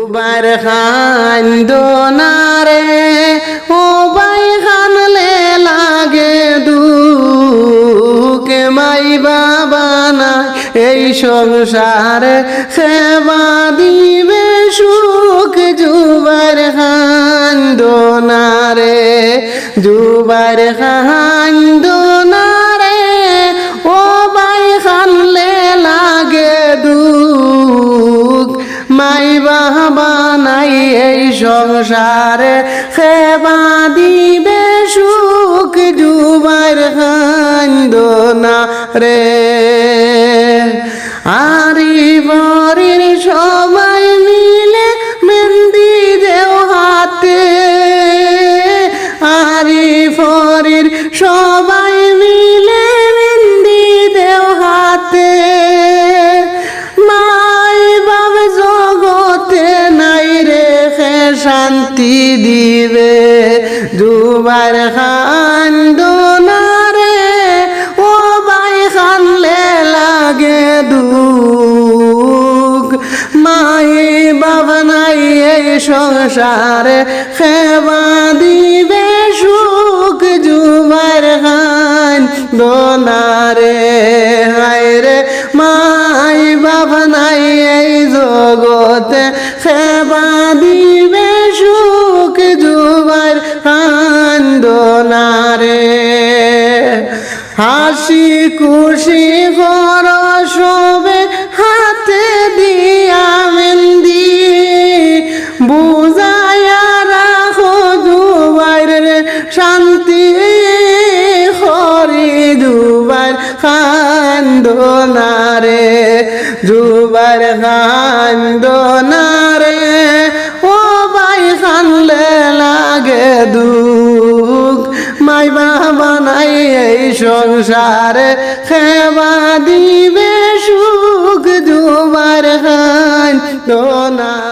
জুবার খান দোনারে ও by খানলে লাগে দুঃখ মাই বাবা না এই সংসারে সেবা দিবে সুখ জুবার খান দোনারে জুবার খান দোনারে ও বাই খানলে লাগে দুঃখ মাই বাবা নাই এই সংসারে সেবা দিবে সুখ জুবার খান দোনারে আরি বরির সবাই মিলে মেহেন্দি দেও হাতে আরি ফরির সবাই মিলে মেহেন্দি দেও হাতে মাই বাপ জগতে নাই রেখে শান্তি দিবে জুবার খান দোনারে ও বাই খানলে লাগে দুঃখ মাই বাবা নাই এই সংসারে সেবা দিবে সুখ জুবার খান দোনারে হায় রে মাই বাবা নাই এই জগতে সেবা দিবে সুখ জুবার খান দোনারে হাসি খুশি কর সবে হাতে দিয়া মেহেন্দি বুঝায়া রাখো জুবার শান্তি হরি জুবার খান দোনারে জুবার খান দোনারে ও বাই খানলে লাগে দুঃখ মাই বাবা নাই এই সংসারে সেবা দিবে সুখ জুবার খান দোনারে।